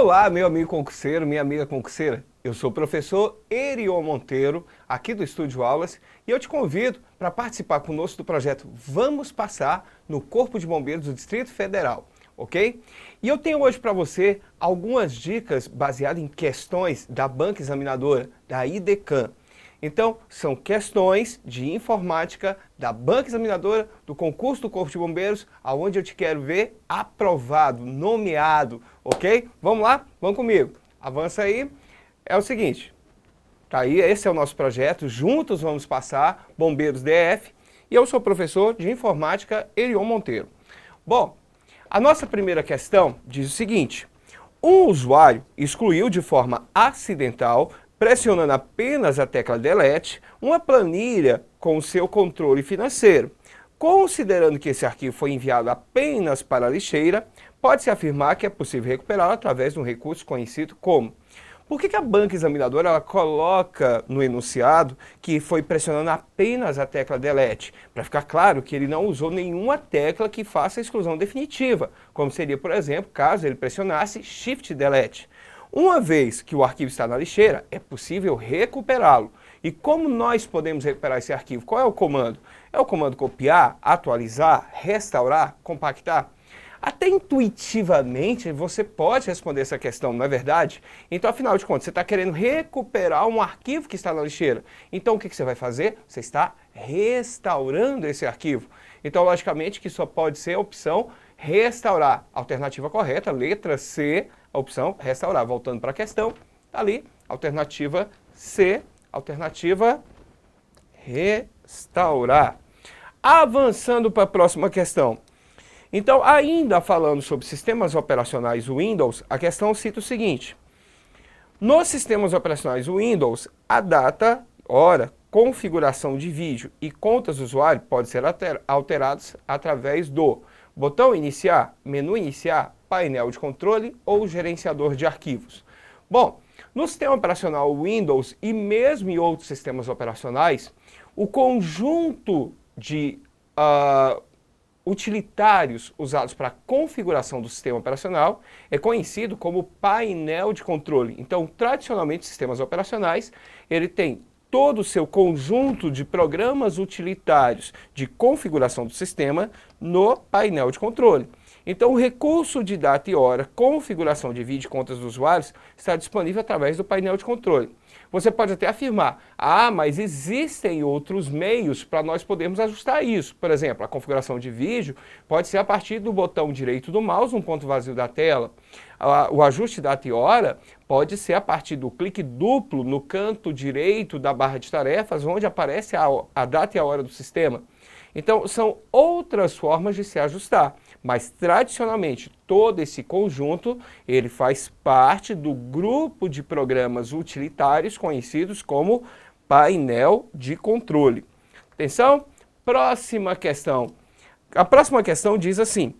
Olá, meu amigo concurseiro, minha amiga concurseira. Eu sou o professor Erion Monteiro, aqui do Estúdio Aulas, e eu te convido para participar conosco do projeto Vamos Passar no Corpo de Bombeiros do Distrito Federal, ok? E eu tenho hoje para você algumas dicas baseadas em questões da banca examinadora, da IDECAM. Então, são questões de informática da banca examinadora do concurso do Corpo de Bombeiros, aonde eu te quero ver aprovado, nomeado, ok? Vamos lá? Vamos comigo. Avança aí. É o seguinte, tá aí, esse é o nosso projeto, juntos vamos passar, Bombeiros DF, e eu sou o professor de informática Erion Monteiro. Bom, a nossa primeira questão diz o seguinte: um usuário excluiu de forma acidental, pressionando apenas a tecla Delete, uma planilha com o seu controle financeiro. Considerando que esse arquivo foi enviado apenas para a lixeira, pode-se afirmar que é possível recuperá-lo através de um recurso conhecido como... Por que a banca examinadora ela coloca no enunciado que foi pressionando apenas a tecla Delete? Para ficar claro que ele não usou nenhuma tecla que faça a exclusão definitiva, como seria, por exemplo, caso ele pressionasse Shift Delete. Uma vez que o arquivo está na lixeira, é possível recuperá-lo. E como nós podemos recuperar esse arquivo? Qual é o comando? É o comando copiar, atualizar, restaurar, compactar? Até intuitivamente você pode responder essa questão, não é verdade? Então, afinal de contas, você está querendo recuperar um arquivo que está na lixeira. Então, o que você vai fazer? Você está restaurando esse arquivo. Então, logicamente, que só pode ser a opção restaurar. Alternativa correta, letra C, a opção restaurar. Voltando para a questão, tá ali, alternativa C, alternativa restaurar. Avançando para a próxima questão. Então, ainda falando sobre sistemas operacionais Windows, a questão cita o seguinte: nos sistemas operacionais Windows, a data, hora, configuração de vídeo e contas do usuário podem ser alterados através do botão iniciar, menu iniciar, painel de controle ou gerenciador de arquivos. Bom, no sistema operacional Windows e mesmo em outros sistemas operacionais, o conjunto de utilitários usados para a configuração do sistema operacional é conhecido como painel de controle. Então, tradicionalmente, sistemas operacionais, ele tem todo o seu conjunto de programas utilitários de configuração do sistema no painel de controle. Então, o recurso de data e hora, configuração de vídeo e contas dos usuários está disponível através do painel de controle. Você pode até afirmar, mas existem outros meios para nós podermos ajustar isso. Por exemplo, a configuração de vídeo pode ser a partir do botão direito do mouse, um ponto vazio da tela. O ajuste de data e hora pode ser a partir do clique duplo no canto direito da barra de tarefas, onde aparece a data e a hora do sistema. Então, são outras formas de se ajustar, mas tradicionalmente todo esse conjunto ele faz parte do grupo de programas utilitários conhecidos como painel de controle. Atenção, próxima questão. A próxima questão diz assim: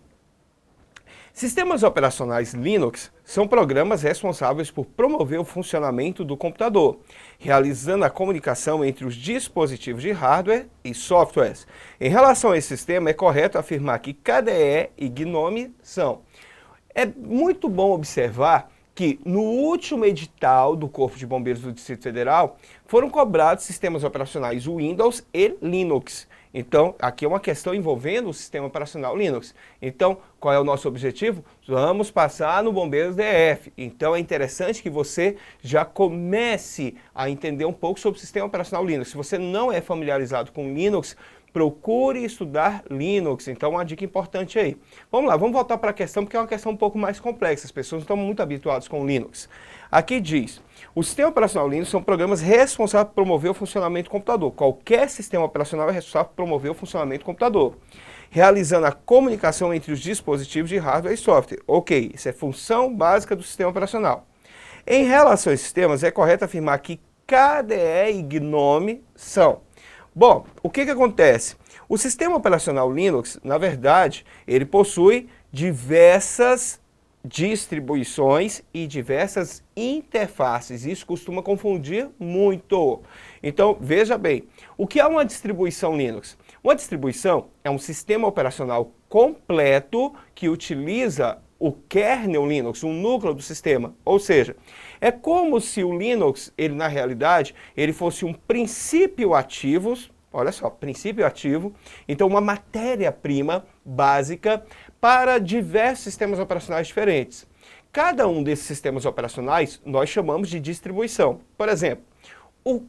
sistemas operacionais Linux são programas responsáveis por promover o funcionamento do computador, realizando a comunicação entre os dispositivos de hardware e softwares. Em relação a esse sistema, é correto afirmar que KDE e GNOME são. É muito bom observar que no último edital do Corpo de Bombeiros do Distrito Federal foram cobrados sistemas operacionais Windows e Linux. Então, aqui é uma questão envolvendo o sistema operacional Linux. Então, qual é o nosso objetivo? Vamos passar no Bombeiros DF. Então, é interessante que você já comece a entender um pouco sobre o sistema operacional Linux. Se você não é familiarizado com Linux, procure estudar Linux. Então, uma dica importante aí. Vamos lá, vamos voltar para a questão, porque é uma questão um pouco mais complexa. As pessoas não estão muito habituadas com Linux. Aqui diz: o sistema operacional Linux são programas responsáveis por promover o funcionamento do computador. Qualquer sistema operacional é responsável por promover o funcionamento do computador, realizando a comunicação entre os dispositivos de hardware e software. Ok, isso é função básica do sistema operacional. Em relação a esses sistemas, é correto afirmar que KDE e GNOME são. Bom, o que acontece? O sistema operacional Linux, na verdade, ele possui diversas distribuições e diversas interfaces. Isso costuma confundir muito. Então, veja bem, o que é uma distribuição Linux? Uma distribuição é um sistema operacional completo que utiliza o kernel Linux, o núcleo do sistema. Ou seja, é como se o Linux, ele na realidade, ele fosse um princípio ativo, olha só, princípio ativo, então uma matéria-prima básica para diversos sistemas operacionais diferentes. Cada um desses sistemas operacionais nós chamamos de distribuição. Por exemplo, o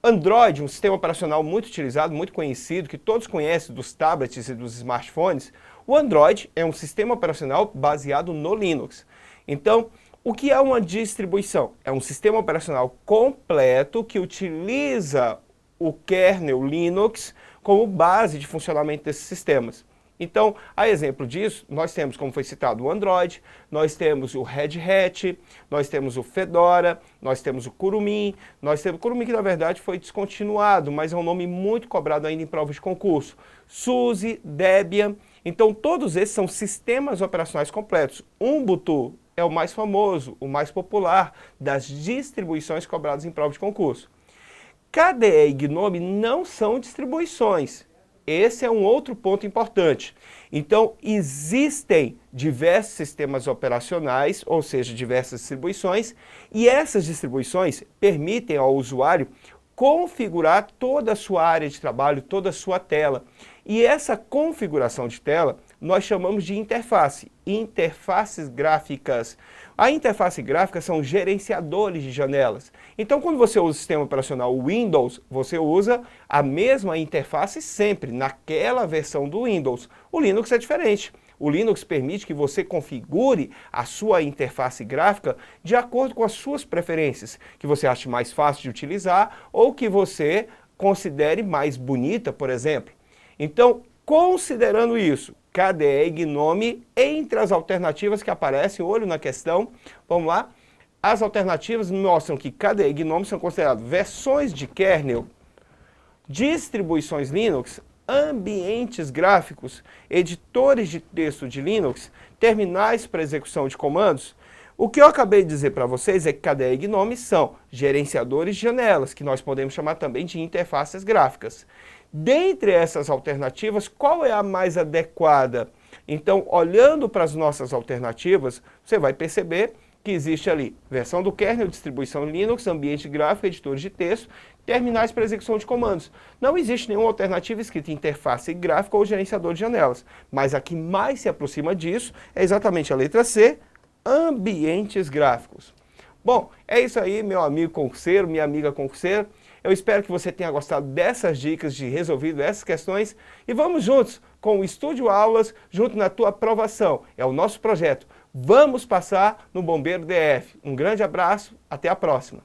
Android, um sistema operacional muito utilizado, muito conhecido, que todos conhecem dos tablets e dos smartphones, o Android é um sistema operacional baseado no Linux. Então, o que é uma distribuição? É um sistema operacional completo que utiliza o kernel Linux como base de funcionamento desses sistemas. Então, a exemplo disso, nós temos, como foi citado, o Android, nós temos o Red Hat, nós temos o Fedora, nós temos o Kurumin, nós temos o Kurumin que na verdade foi descontinuado, mas é um nome muito cobrado ainda em provas de concurso. SUSE, Debian, então todos esses são sistemas operacionais completos. Ubuntu é o mais famoso, o mais popular das distribuições cobradas em prova de concurso. KDE e GNOME não são distribuições. Esse é um outro ponto importante. Então, existem diversos sistemas operacionais, ou seja, diversas distribuições, e essas distribuições permitem ao usuário configurar toda a sua área de trabalho, toda a sua tela. E essa configuração de tela nós chamamos de interface, interfaces gráficas. A interface gráfica são gerenciadores de janelas. Então, quando você usa o sistema operacional Windows, você usa a mesma interface sempre, naquela versão do Windows. O Linux é diferente. O Linux permite que você configure a sua interface gráfica de acordo com as suas preferências, que você ache mais fácil de utilizar ou que você considere mais bonita, por exemplo. Então, considerando isso, KDE e GNOME, entre as alternativas que aparecem, olho na questão, vamos lá. As alternativas mostram que KDE e GNOME são consideradas versões de kernel, distribuições Linux, ambientes gráficos, editores de texto de Linux, terminais para execução de comandos. O que eu acabei de dizer para vocês é que KDE e GNOME são gerenciadores de janelas, que nós podemos chamar também de interfaces gráficas. Dentre essas alternativas, qual é a mais adequada? Então, olhando para as nossas alternativas, você vai perceber que existe ali versão do kernel, distribuição Linux, ambiente gráfico, editores de texto, terminais para execução de comandos. Não existe nenhuma alternativa escrita interface gráfica ou gerenciador de janelas, mas a que mais se aproxima disso é exatamente a letra C, ambientes gráficos. Bom, é isso aí, meu amigo concurseiro, minha amiga concurseira. Eu espero que você tenha gostado dessas dicas, de resolvido essas questões. E vamos juntos com o Estúdio Aulas, junto na tua aprovação. É o nosso projeto. Vamos passar no Bombeiro DF. Um grande abraço, até a próxima.